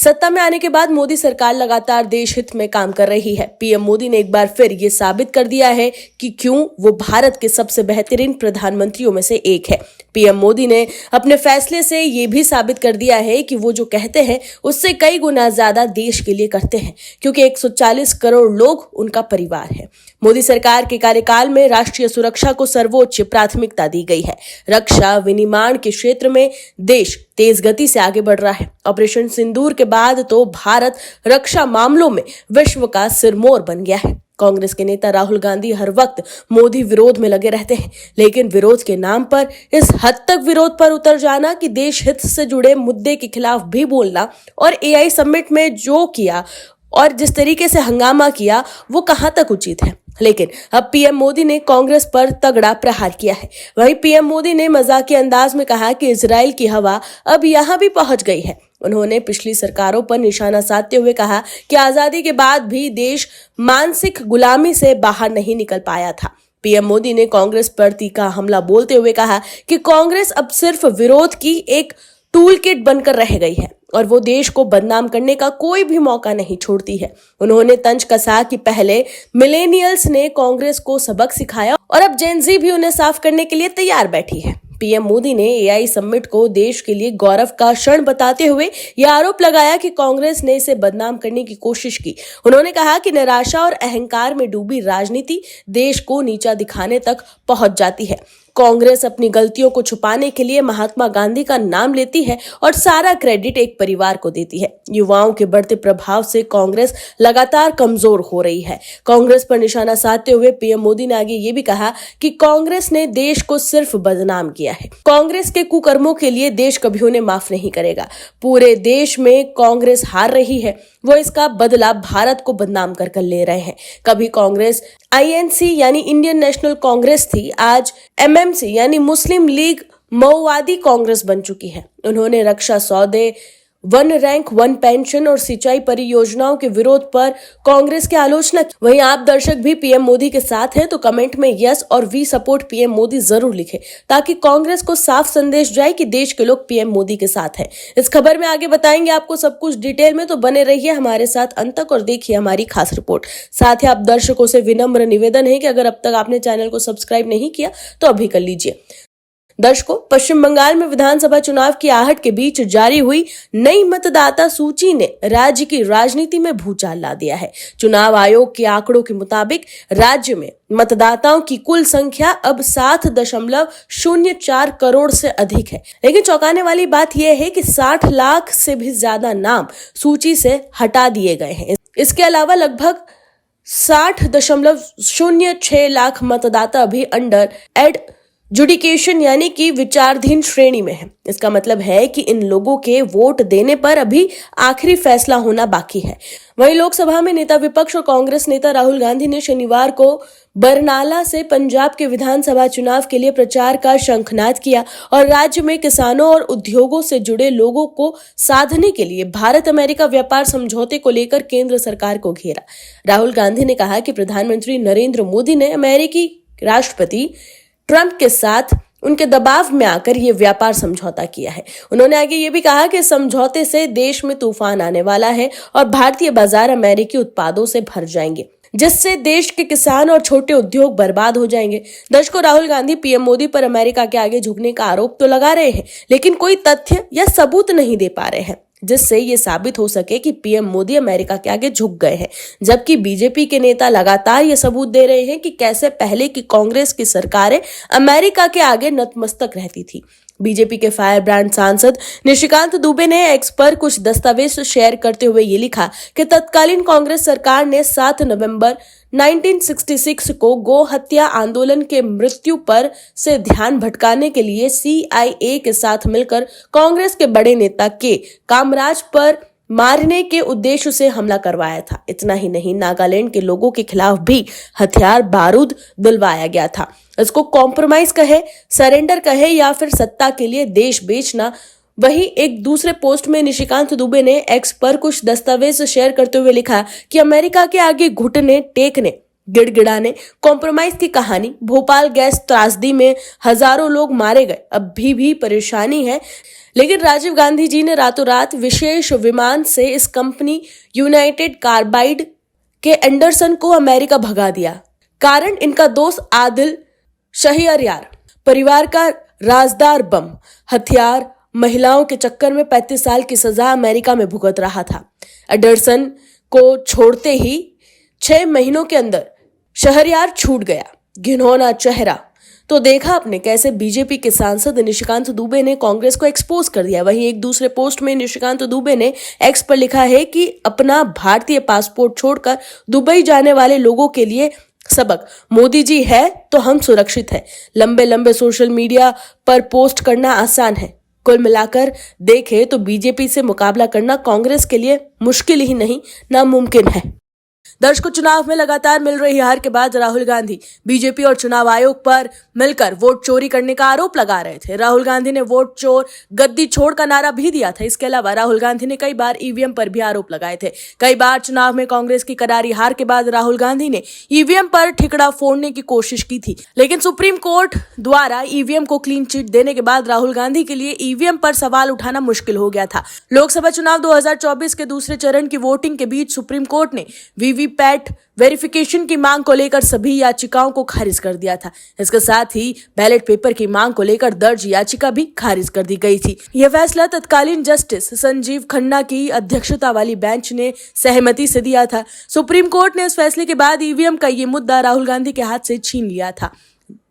सत्ता में आने के बाद मोदी सरकार लगातार देश हित में काम कर रही है। पीएम मोदी ने एक बार फिर ये साबित कर दिया है कि क्यों वो भारत के सबसे बेहतरीन प्रधानमंत्रियों में से एक है। पीएम मोदी ने अपने फैसले से ये भी साबित कर दिया है कि वो जो कहते हैं उससे कई गुना ज्यादा देश के लिए करते हैं, क्योंकि 140 करोड़ लोग उनका परिवार है। मोदी सरकार के कार्यकाल में राष्ट्रीय सुरक्षा को सर्वोच्च प्राथमिकता दी गई है। रक्षा विनिर्माण के क्षेत्र में देश तेज गति से आगे बढ़ रहा है। ऑपरेशन सिंदूर के बाद तो भारत रक्षा मामलों में विश्व का सिरमौर बन गया है। कांग्रेस के नेता राहुल गांधी हर वक्त मोदी विरोध में लगे रहते हैं, लेकिन विरोध के नाम पर इस हद तक विरोध पर उतर जाना कि देश हित से जुड़े मुद्दे के खिलाफ भी बोलना और एआई समिट में जो किया और जिस तरीके से हंगामा किया वो कहां तक उचित है। लेकिन अब पीएम मोदी ने कांग्रेस पर तगड़ा प्रहार किया है। वहीं पीएम मोदी ने मजाकिया अंदाज में कहा कि इजराइल की हवा अब यहां भी पहुंच गई है। उन्होंने पिछली सरकारों पर निशाना साधते हुए कहा कि आजादी के बाद भी देश मानसिक गुलामी से बाहर नहीं निकल पाया था। पीएम मोदी ने कांग्रेस पर तीखा हमला बोलते हुए कहा कि कांग्रेस अब सिर्फ विरोध की एक टूल किट बनकर रह गई है और वो देश को बदनाम करने का कोई भी मौका नहीं छोड़ती है। उन्होंने तंज कसा कि पहले मिलेनियल्स ने कांग्रेस को सबक सिखाया और अब जेन ज़ी भी उन्हें साफ करने के लिए तैयार बैठी है। पीएम मोदी ने एआई समिट को देश के लिए गौरव का क्षण बताते हुए यह आरोप लगाया कि कांग्रेस ने इसे बदनाम करने की कोशिश की। उन्होंने कहा कि निराशा और अहंकार में डूबी राजनीति देश को नीचा दिखाने तक पहुंच जाती है। कांग्रेस अपनी गलतियों को छुपाने के लिए महात्मा गांधी का नाम लेती है और सारा क्रेडिट एक परिवार को देती है। युवाओं के बढ़ते प्रभाव से कांग्रेस लगातार कमजोर हो रही है। कांग्रेस पर निशाना साधते हुए पीएम मोदी ने आगे ये भी कहा कि कांग्रेस ने देश को सिर्फ बदनाम किया है। कांग्रेस के कुकर्मों के लिए देश कभी उन्हें माफ नहीं करेगा। पूरे देश में कांग्रेस हार रही है, वो इसका बदला भारत को बदनाम कर ले रहे हैं। कभी कांग्रेस आईएनसी यानी इंडियन नेशनल कांग्रेस थी, आज एमएमसी यानी मुस्लिम लीग माओवादी कांग्रेस बन चुकी है। उन्होंने रक्षा सौदे, वन रैंक वन पेंशन और सिंचाई परियोजनाओं के विरोध पर कांग्रेस की आलोचना की। वहीं आप दर्शक भी पीएम मोदी के साथ हैं तो कमेंट में यस और वी सपोर्ट पीएम मोदी जरूर लिखें, ताकि कांग्रेस को साफ संदेश जाए कि देश के लोग पीएम मोदी के साथ हैं। इस खबर में आगे बताएंगे आपको सब कुछ डिटेल में, तो बने रहिए हमारे साथ अंत तक और देखिए हमारी खास रिपोर्ट। साथ ही आप दर्शकों से विनम्र निवेदन है कि अगर अब तक आपने चैनल को सब्सक्राइब नहीं किया तो अभी कर लीजिए। दर्शकों, पश्चिम बंगाल में विधानसभा चुनाव की आहट के बीच जारी हुई नई मतदाता सूची ने राज्य की राजनीति में भूचाल ला दिया है। चुनाव आयोग के आंकड़ों के मुताबिक राज्य में मतदाताओं की कुल संख्या अब 7.04 करोड़ से अधिक है। लेकिन चौंकाने वाली बात यह है कि 60 लाख से भी ज्यादा नाम सूची से हटा दिए गए हैं। इसके अलावा लगभग 60.06 लाख मतदाता अभी अंडर एडजुडिकेशन यानी कि विचाराधीन श्रेणी में है। इसका मतलब है कि इन लोगों के वोट देने पर अभी आखिरी फैसला होना बाकी है। वहीं लोकसभा में नेता विपक्ष और कांग्रेस नेता राहुल गांधी ने शनिवार को बरनाला से पंजाब के विधानसभा चुनाव के लिए प्रचार का शंखनाद किया और राज्य में किसानों और उद्योगों से जुड़े लोगों को साधने के लिए भारत अमेरिका व्यापार समझौते को लेकर केंद्र सरकार को घेरा। राहुल गांधी ने कहा कि प्रधानमंत्री नरेंद्र मोदी ने अमेरिकी राष्ट्रपति ट्रंप के साथ उनके दबाव में आकर ये व्यापार समझौता किया है। उन्होंने आगे ये भी कहा कि समझौते से देश में तूफान आने वाला है और भारतीय बाजार अमेरिकी उत्पादों से भर जाएंगे, जिससे देश के किसान और छोटे उद्योग बर्बाद हो जाएंगे। दर्शकों, राहुल गांधी पीएम मोदी पर अमेरिका के आगे झुकने का आरोप तो लगा रहे हैं, लेकिन कोई तथ्य या सबूत नहीं दे पा रहे हैं जिससे ये साबित हो सके कि पीएम मोदी अमेरिका के आगे झुक गए हैं। जबकि बीजेपी के नेता लगातार ये सबूत दे रहे हैं कि कैसे पहले की कांग्रेस की सरकारें अमेरिका के आगे नतमस्तक रहती थी। बीजेपी के फायर ब्रांड सांसद निशिकांत दुबे ने एक्स पर कुछ दस्तावेज शेयर करते हुए ये लिखा कि तत्कालीन कांग्रेस सरकार ने 7 नवंबर 1966 को गो हत्या आंदोलन के मृत्यु पर से ध्यान भटकाने के लिए CIA के साथ मिलकर कांग्रेस के बड़े नेता के कामराज पर मारने के उद्देश्य से हमला करवाया था। इतना ही नहीं, नागालैंड के लोगों के खिलाफ भी हथियार बारूद दिलवाया गया था। इसको कॉम्प्रोमाइज कहे, सरेंडर कहे या फिर सत्ता के लिए देश बेचना। वहीं एक दूसरे पोस्ट में निशिकांत दुबे ने एक्स पर कुछ दस्तावेज शेयर करते हुए लिखा कि अमेरिका के आगे घुटने टेकने गिड़गिड़ाने, कॉम्प्रोमाइज की कहानी, भोपाल गैस त्रासदी में हजारों लोग मारे गए, अब भी परेशानी है। लेकिन राजीव गांधी जी ने रातों रात विशेष विमान से इस कंपनी यूनाइटेड कार्बाइड के एंडरसन को अमेरिका भगा दिया। कारण इनका दोस्त आदिल शहरियार परिवार का राजदार बम हथियार महिलाओं के चक्कर में 35 साल की सजा अमेरिका में भुगत रहा था। एंडरसन को छोड़ते ही 6 महीनों के अंदर शहरयार छूट गया। घिनौना चेहरा तो देखा आपने कैसे बीजेपी के सांसद निशिकांत दुबे ने कांग्रेस को एक्सपोज कर दिया। वहीं एक दूसरे पोस्ट में निशिकांत दुबे ने एक्स पर लिखा है कि अपना भारतीय पासपोर्ट छोड़कर दुबई जाने वाले लोगों के लिए सबक, मोदी जी है तो हम सुरक्षित हैं। लंबे लंबे सोशल मीडिया पर पोस्ट करना आसान है। कुल मिलाकर देखें तो बीजेपी से मुकाबला करना कांग्रेस के लिए मुश्किल ही नहीं नामुमकिन है। दर्शकों, चुनाव में लगातार मिल रही हार के बाद राहुल गांधी बीजेपी और चुनाव आयोग पर मिलकर वोट चोरी करने का आरोप लगा रहे थे। राहुल गांधी ने वोट चोर गद्दी छोड़ का नारा भी दिया था। इसके अलावा राहुल गांधी ने कई बार ईवीएम पर भी आरोप लगाए थे। कई बार चुनाव में कांग्रेस की करारी हार के बाद राहुल गांधी ने ईवीएम पर ठिकड़ा फोड़ने की कोशिश की थी, लेकिन सुप्रीम कोर्ट द्वारा ईवीएम को क्लीन चिट देने के बाद राहुल गांधी के लिए ईवीएम पर सवाल उठाना मुश्किल हो गया था। लोकसभा चुनाव 2024 के दूसरे चरण की वोटिंग के बीच सुप्रीम कोर्ट ने वीवीपैट वेरिफिकेशन की मांग को लेकर सभी याचिकाओं को खारिज कर दिया था। इसके साथ ही बैलेट पेपर की मांग को लेकर दर्ज याचिका भी खारिज कर दी गई थी। यह फैसला तत्कालीन जस्टिस संजीव खन्ना की अध्यक्षता वाली बेंच ने सहमति से दिया था। सुप्रीम कोर्ट ने इस फैसले के बाद ईवीएम का ये मुद्दा राहुल गांधी के हाथ से छीन लिया था,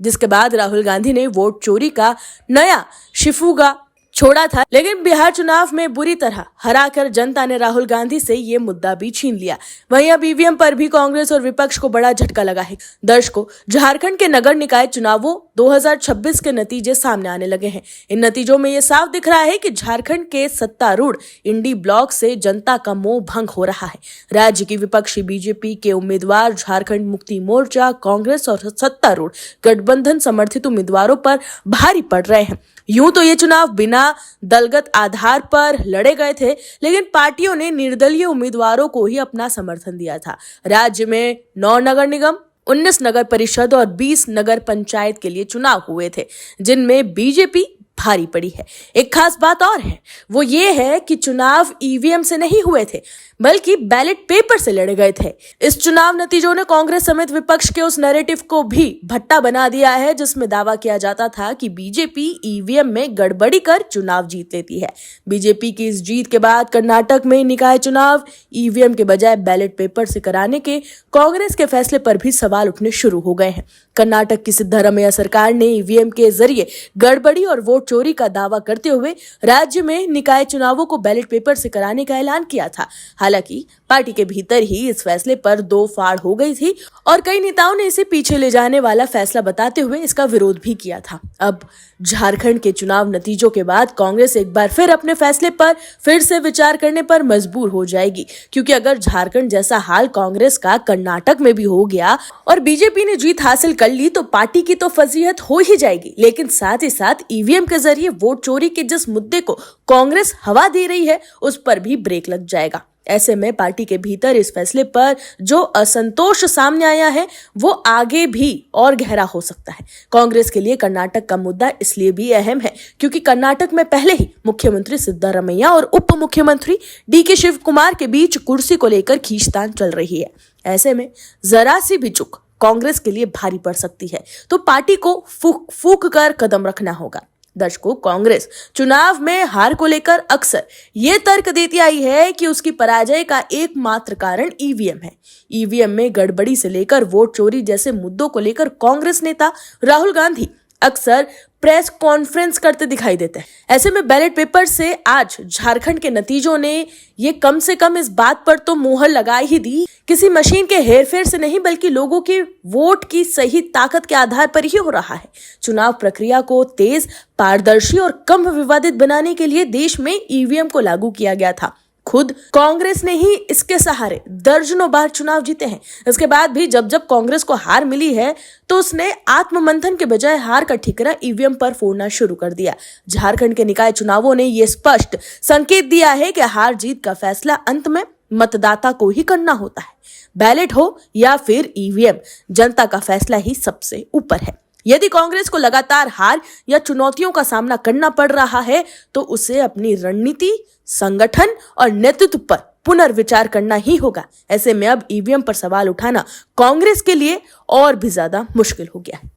जिसके बाद राहुल गांधी ने वोट चोरी का नया शिफुगा छोड़ा था। लेकिन बिहार चुनाव में बुरी तरह हराकर जनता ने राहुल गांधी से ये मुद्दा भी छीन लिया। वहीं अब ईवीएम पर भी कांग्रेस और विपक्ष को बड़ा झटका लगा है। दर्शकों, झारखंड के नगर निकाय चुनावों 2026 के नतीजे सामने आने लगे हैं। इन नतीजों में ये साफ दिख रहा है कि झारखंड के सत्तारूढ़ इंडी ब्लॉक से जनता का मोह भंग हो रहा है। राज्य की विपक्षी बीजेपी के उम्मीदवार झारखंड मुक्ति मोर्चा, कांग्रेस और सत्तारूढ़ गठबंधन समर्थित उम्मीदवारों पर भारी पड़ रहे हैं। यूं तो ये चुनाव बिना दलगत आधार पर लड़े गए थे, लेकिन पार्टियों ने निर्दलीय उम्मीदवारों को ही अपना समर्थन दिया था। राज्य में 9 नगर निगम, 19 नगर परिषद और 20 नगर पंचायत के लिए चुनाव हुए थे, जिनमें बीजेपी भारी पड़ी है। एक खास बात और है, वो ये है कि चुनाव ईवीएम से नहीं हुए थे, बल्कि बैलेट पेपर से लड़े गए थे। इस चुनाव नतीजों ने कांग्रेस समेत विपक्ष के उस नैरेटिव को भी भट्टा बना दिया है, जिसमें दावा किया जाता था कि बीजेपी ईवीएम में गड़बड़ी कर चुनाव जीत लेती है। बीजेपी की इस जीत के बाद कर्नाटक में निकाय चुनाव ईवीएम के बजाय बैलेट पेपर से कराने के कांग्रेस के फैसले पर भी सवाल उठने शुरू हो गए हैं। कर्नाटक की सिद्धरामैया सरकार ने ईवीएम के जरिए गड़बड़ी और वोट चोरी का दावा करते हुए राज्य में निकाय चुनावों को बैलेट पेपर से कराने का ऐलान किया था। हालांकि पार्टी के भीतर ही इस फैसले पर दो फाड़ हो गई थी और कई नेताओं ने इसे पीछे ले जाने वाला फैसला बताते हुए इसका विरोध भी किया था। अब झारखंड के चुनाव नतीजों के बाद कांग्रेस एक बार फिर अपने फैसले पर फिर से विचार करने पर मजबूर हो जाएगी, क्योंकि अगर झारखंड जैसा हाल कांग्रेस का कर्नाटक में भी हो गया और बीजेपी ने जीत हासिल कर ली तो पार्टी की तो फजीहत हो ही जाएगी, लेकिन साथ ही साथ ईवीएम के जरिए वोट चोरी के जिस मुद्दे को कांग्रेस हवा दे रही है उस पर भी ब्रेक लग जाएगा। ऐसे में पार्टी के भीतर इस फैसले पर जो असंतोष सामने आया है वो आगे भी और गहरा हो सकता है। कांग्रेस के लिए कर्नाटक का मुद्दा इसलिए भी अहम है क्योंकि कर्नाटक में पहले ही मुख्यमंत्री सिद्धरामैया और उप मुख्यमंत्री डीके शिव कुमार के बीच कुर्सी को लेकर खींचतान चल रही है। ऐसे में जरा सी भी चूक कांग्रेस के लिए भारी पड़ सकती है, तो पार्टी को फूक कर कदम रखना होगा। दर्शकों, कांग्रेस चुनाव में हार को लेकर अक्सर ये तर्क देती आई है कि उसकी पराजय का एकमात्र कारण ईवीएम है। ईवीएम में गड़बड़ी से लेकर वोट चोरी जैसे मुद्दों को लेकर कांग्रेस नेता राहुल गांधी अक्सर प्रेस कॉन्फ्रेंस करते दिखाई देते हैं। ऐसे में बैलेट पेपर से आज झारखंड के नतीजों ने ये कम से कम इस बात पर तो मुहर लगा ही दी, किसी मशीन के हेरफेर से नहीं बल्कि लोगों के वोट की सही ताकत के आधार पर ही हो रहा है। चुनाव प्रक्रिया को तेज, पारदर्शी और कम विवादित बनाने के लिए देश में ईवीएम को लागू किया गया था। खुद कांग्रेस ने ही इसके सहारे दर्जनों बार चुनाव जीते हैं। इसके बाद भी जब जब कांग्रेस को हार मिली है तो उसने आत्ममंथन के बजाय हार का ठिकरा ईवीएम पर फोड़ना शुरू कर दिया। झारखंड के निकाय चुनावों ने यह स्पष्ट संकेत दिया है कि हार जीत का फैसला अंत में मतदाता को ही करना होता है। बैलेट हो या फिर ईवीएम, जनता का फैसला ही सबसे ऊपर है। यदि कांग्रेस को लगातार हार या चुनौतियों का सामना करना पड़ रहा है तो उसे अपनी रणनीति, संगठन और नेतृत्व पर पुनर्विचार करना ही होगा। ऐसे में अब ईवीएम पर सवाल उठाना कांग्रेस के लिए और भी ज्यादा मुश्किल हो गया है।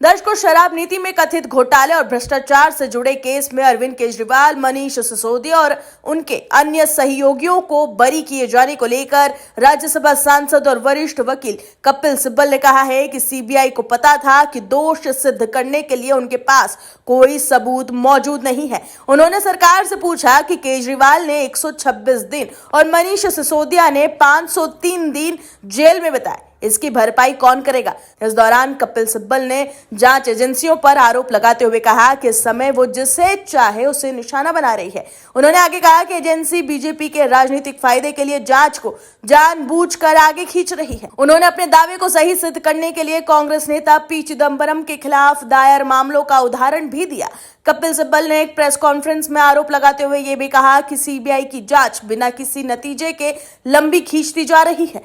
दर्शकों, शराब नीति में कथित घोटाले और भ्रष्टाचार से जुड़े केस में अरविंद केजरीवाल, मनीष सिसोदिया और उनके अन्य सहयोगियों को बरी किए जाने को लेकर राज्यसभा सांसद और वरिष्ठ वकील कपिल सिब्बल ने कहा है कि सीबीआई को पता था कि दोष सिद्ध करने के लिए उनके पास कोई सबूत मौजूद नहीं है। उन्होंने सरकार से पूछा कि केजरीवाल ने 126 दिन और मनीष सिसोदिया ने 503 दिन जेल में बिताए, इसकी भरपाई कौन करेगा। इस दौरान कपिल सिब्बल ने जांच एजेंसियों पर आरोप लगाते हुए कहा कि इस समय वो जिसे चाहे उसे निशाना बना रही है। उन्होंने आगे कहा कि एजेंसी बीजेपी के राजनीतिक फायदे के लिए जांच को जानबूझकर आगे खींच रही है। उन्होंने अपने दावे को सही सिद्ध करने के लिए कांग्रेस नेता पी चिदम्बरम के खिलाफ दायर मामलों का उदाहरण भी दिया। कपिल सिब्बल ने एक प्रेस कॉन्फ्रेंस में आरोप लगाते हुए यह भी कहा कि सीबीआई की जांच बिना किसी नतीजे के लंबी खींचती जा रही है।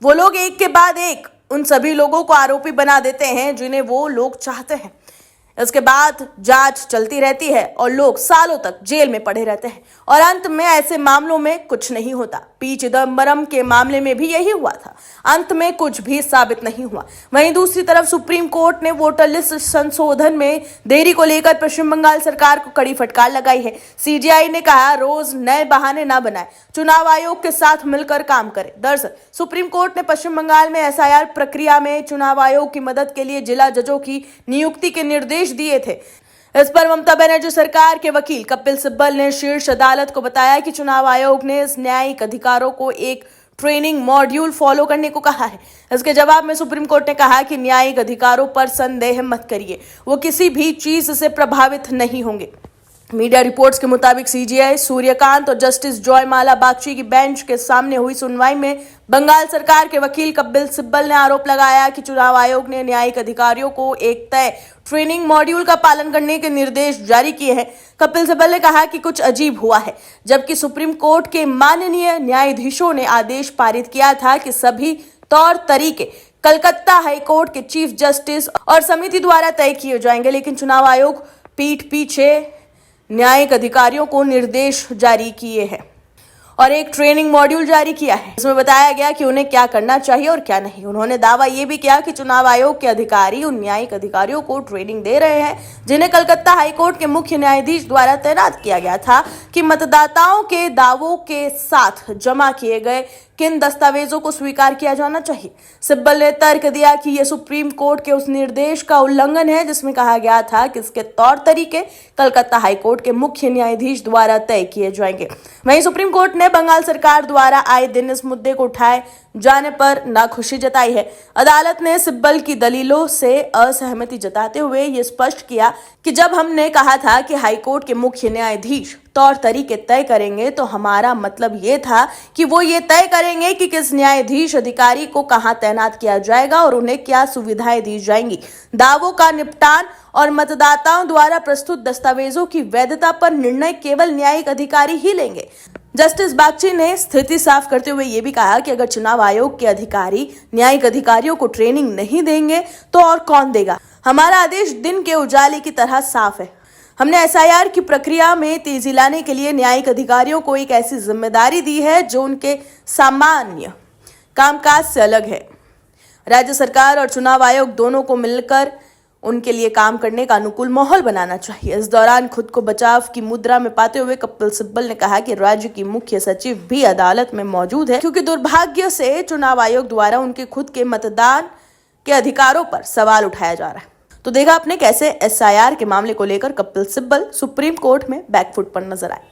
वो लोग एक के बाद एक उन सभी लोगों को आरोपी बना देते हैं जिन्हें वो लोग चाहते हैं। इसके बाद जांच चलती रहती है और लोग सालों तक जेल में पड़े रहते हैं और अंत में ऐसे मामलों में कुछ नहीं होता। पी चिदम्बरम के मामले में भी यही हुआ था, अंत में कुछ भी साबित नहीं हुआ। वहीं दूसरी तरफ सुप्रीम कोर्ट ने वोटर लिस्ट संशोधन में देरी को लेकर पश्चिम बंगाल सरकार को कड़ी फटकार लगाई है। सीजीआई ने कहा, रोज नए बहाने ना बनाए, चुनाव आयोग के साथ मिलकर काम करे। दरअसल सुप्रीम कोर्ट ने पश्चिम बंगाल में एसआईआर प्रक्रिया में चुनाव आयोग की मदद के लिए जिला जजों की नियुक्ति के निर्देश दिए थे। इस पर ममता बनर्जी सरकार के वकील कपिल सिब्बल ने शीर्ष अदालत को बताया कि चुनाव आयोग ने इस न्यायिक अधिकारों को एक ट्रेनिंग मॉड्यूल फॉलो करने को कहा है। इसके जवाब में सुप्रीम कोर्ट ने कहा कि न्यायिक अधिकारों पर संदेह मत करिए, वो किसी भी चीज से प्रभावित नहीं होंगे। मीडिया रिपोर्ट्स के मुताबिक सीजेआई सूर्यकांत और जस्टिस जॉयमाला बागची की बेंच के सामने हुई सुनवाई में बंगाल सरकार के वकील कपिल सिब्बल ने आरोप लगाया कि चुनाव आयोग ने न्यायिक अधिकारियों को एक तय ट्रेनिंग मॉड्यूल का पालन करने के निर्देश जारी किए हैं। कपिल सिब्बल ने कहा कि कुछ अजीब हुआ है, जबकि सुप्रीम कोर्ट के माननीय न्यायाधीशों ने आदेश पारित किया था कि सभी तौर तरीके कलकत्ता हाईकोर्ट के चीफ जस्टिस और समिति द्वारा तय किए जाएंगे, लेकिन चुनाव आयोग पीठ पीछे न्यायिक अधिकारियों को निर्देश जारी किए हैं और एक ट्रेनिंग मॉड्यूल जारी किया है। इसमें बताया गया कि उन्हें क्या करना चाहिए और क्या नहीं। उन्होंने दावा ये भी किया कि चुनाव आयोग के अधिकारी उन न्यायिक अधिकारियों को ट्रेनिंग दे रहे हैं जिन्हें कलकत्ता हाईकोर्ट के मुख्य न्यायाधीश द्वारा तैनात किया गया था कि मतदाताओं के दावों के साथ जमा किए गए किन दस्तावेजों को स्वीकार किया जाना चाहिए। सिब्बल ने तर्क दिया कि यह सुप्रीम कोर्ट के उस निर्देश का उल्लंघन है जिसमें कहा गया था कि इसके तौर तरीके कलकत्ता हाईकोर्ट के मुख्य न्यायाधीश द्वारा तय किए जाएंगे। वहीं सुप्रीम कोर्ट ने बंगाल सरकार द्वारा आए दिन इस मुद्दे को उठाए जाने पर नाखुशी जताई है। अदालत ने सिब्बल की दलीलों से असहमति जताते हुए ये स्पष्ट किया कि जब हमने कहा था कि हाईकोर्ट के मुख्य न्यायाधीश तौर तरीके तय करेंगे तो हमारा मतलब ये था कि वो ये तय करेंगे कि किस न्यायाधीश अधिकारी को कहां तैनात किया जाएगा और उन्हें क्या सुविधाएं दी जाएंगी। दावों का निपटान और मतदाताओं द्वारा प्रस्तुत दस्तावेजों की वैधता पर निर्णय केवल न्यायिक अधिकारी ही लेंगे। जस्टिस बागची ने स्थिति साफ करते हुए ये भी कहा कि अगर चुनाव आयोग के अधिकारी न्यायिक अधिकारियों को ट्रेनिंग नहीं देंगे तो और कौन देगा। हमारा आदेश दिन के उजाले की तरह साफ है। हमने एसआईआर की प्रक्रिया में तेजी लाने के लिए न्यायिक अधिकारियों को एक ऐसी जिम्मेदारी दी है जो उनके सामान्य कामकाज से अलग है। राज्य सरकार और चुनाव आयोग दोनों को मिलकर उनके लिए काम करने का अनुकूल माहौल बनाना चाहिए। इस दौरान खुद को बचाव की मुद्रा में पाते हुए कपिल सिब्बल ने कहा कि राज्य की मुख्य सचिव भी अदालत में मौजूद है क्योंकि दुर्भाग्य से चुनाव आयोग द्वारा उनके खुद के मतदान के अधिकारों पर सवाल उठाया जा रहा है। तो देखा आपने कैसे एसआईआर के मामले को लेकर कपिल सिब्बल सुप्रीम कोर्ट में बैकफुट पर नजर आए।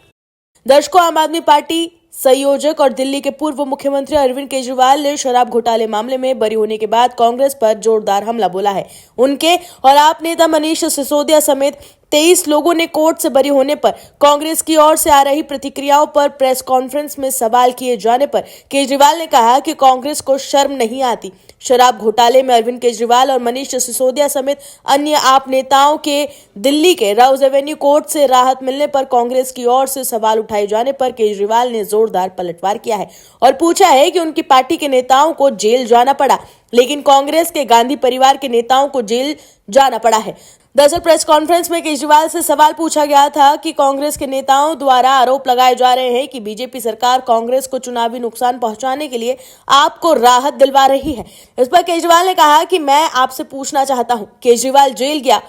दर्शकों, आम आदमी पार्टी संयोजक और दिल्ली के पूर्व मुख्यमंत्री अरविंद केजरीवाल ने शराब घोटाले मामले में बरी होने के बाद कांग्रेस पर जोरदार हमला बोला है। उनके और आप नेता मनीष सिसोदिया समेत 23 लोगों ने कोर्ट से बरी होने पर कांग्रेस की ओर से आ रही प्रतिक्रियाओं पर प्रेस कॉन्फ्रेंस में सवाल किए जाने पर केजरीवाल ने कहा कि कांग्रेस को शर्म नहीं आती। शराब घोटाले में अरविंद केजरीवाल और मनीष सिसोदिया समेत अन्य आप नेताओं के दिल्ली के राउज एवेन्यू कोर्ट से राहत मिलने पर कांग्रेस की ओर से सवाल उठाए जाने पर केजरीवाल ने जोरदार पलटवार किया है और पूछा है कि उनकी पार्टी के नेताओं को जेल जाना पड़ा, लेकिन कांग्रेस के गांधी परिवार के नेताओं को जेल जाना पड़ा है। दरअसल प्रेस कॉन्फ्रेंस में केजरीवाल से सवाल पूछा गया था कि कांग्रेस के नेताओं द्वारा आरोप लगाए जा रहे हैं कि बीजेपी सरकार कांग्रेस को चुनावी नुकसान पहुंचाने के लिए आपको राहत दिलवा रही है। इस पर केजरीवाल ने कहा कि मैं आपसे पूछना चाहता हूं, केजरीवाल जेल गया,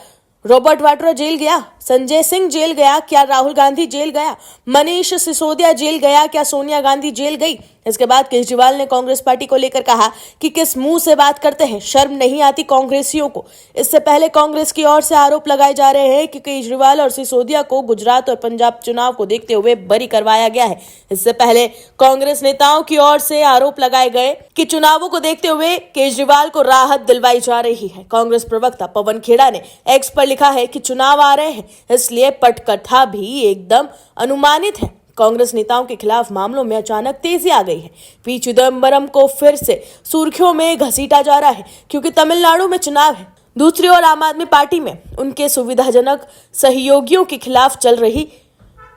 रॉबर्ट वाड्रा जेल गया, संजय सिंह जेल गया, क्या राहुल गांधी जेल गया, मनीष सिसोदिया जेल गया, क्या सोनिया गांधी जेल गई? इसके बाद केजरीवाल ने कांग्रेस पार्टी को लेकर कहा कि किस मुंह से बात करते हैं, शर्म नहीं आती कांग्रेसियों को। इससे पहले कांग्रेस की ओर से आरोप लगाए जा रहे हैं कि केजरीवाल और सिसोदिया को गुजरात और पंजाब चुनाव को देखते हुए बरी करवाया गया है। इससे पहले कांग्रेस नेताओं की ओर से आरोप लगाए गए कि चुनावों को देखते हुए केजरीवाल को राहत दिलवाई जा रही है। कांग्रेस प्रवक्ता पवन खेड़ा ने एक्स पर लिखा है कि चुनाव आ रहे हैं, इसलिए पटकथा भी एकदम अनुमानित है। कांग्रेस नेताओं के खिलाफ मामलों में अचानक तेजी आ गई है। पी चिदम्बरम को फिर से सुर्खियों में घसीटा जा रहा है क्योंकि तमिलनाडु में चुनाव है। दूसरी ओर आम आदमी पार्टी में उनके सुविधाजनक सहयोगियों के खिलाफ चल रही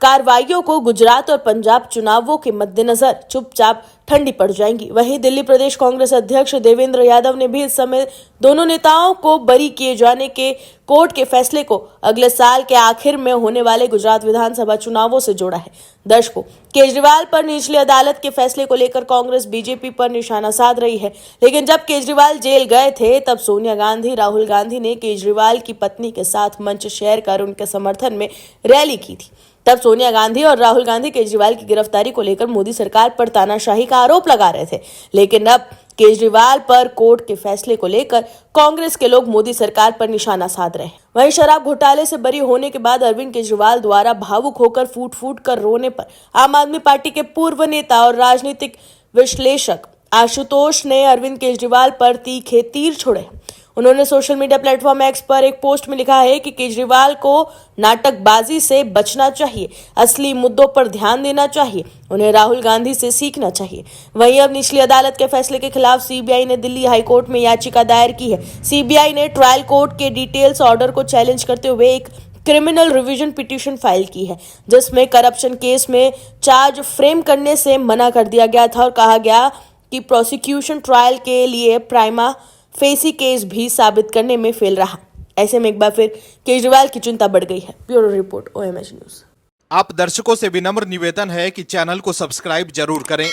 कार्रवाइयों को गुजरात और पंजाब चुनावों के मद्देनजर चुपचाप ठंडी पड़ जाएंगी। वहीं दिल्ली प्रदेश कांग्रेस अध्यक्ष देवेंद्र यादव ने भी इस समय दोनों नेताओं को बरी किए जाने के कोर्ट के फैसले को अगले साल के आखिर में होने वाले गुजरात विधानसभा चुनावों से जोड़ा है। दर्शकों, केजरीवाल पर निचली अदालत के फैसले को लेकर कांग्रेस बीजेपी पर निशाना साध रही है, लेकिन जब केजरीवाल जेल गए थे तब सोनिया गांधी, राहुल गांधी ने केजरीवाल की पत्नी के साथ मंच शेयर कर उनके समर्थन में रैली की थी। तब सोनिया गांधी और राहुल गांधी केजरीवाल की गिरफ्तारी को लेकर मोदी सरकार पर तानाशाही का आरोप लगा रहे थे, लेकिन अब केजरीवाल पर कोर्ट के फैसले को लेकर कांग्रेस के लोग मोदी सरकार पर निशाना साध रहे हैं। वहीं शराब घोटाले से बरी होने के बाद अरविंद केजरीवाल द्वारा भावुक होकर फूट फूट कर रोने पर आम आदमी पार्टी के पूर्व नेता और राजनीतिक विश्लेषक आशुतोष ने अरविंद केजरीवाल पर तीखे तीर छोड़े। उन्होंने सोशल मीडिया प्लेटफॉर्म एक्स पर एक पोस्ट में लिखा है कि केजरीवाल को नाटकबाजी से बचना चाहिए, असली मुद्दों पर ध्यान देना चाहिए, उन्हें राहुल गांधी से सीखना चाहिए। वहीं अब निचली अदालत के फैसले के खिलाफ सीबीआई ने दिल्ली हाईकोर्ट में याचिका दायर की है। सीबीआई ने ट्रायल कोर्ट के डिटेल्स ऑर्डर को चैलेंज करते हुए एक क्रिमिनल रिवीजन पिटीशन फाइल की है, जिसमें करप्शन केस में चार्ज फ्रेम करने से मना कर दिया गया था और कहा गया कि प्रोसिक्यूशन ट्रायल के लिए प्राइमा फेसी केस भी साबित करने में फेल रहा। ऐसे में एक बार फिर केजरीवाल की चिंता बढ़ गई है। Bureau report, OMH news. आप दर्शकों से विनम्र निवेदन है कि चैनल को सब्सक्राइब जरूर करें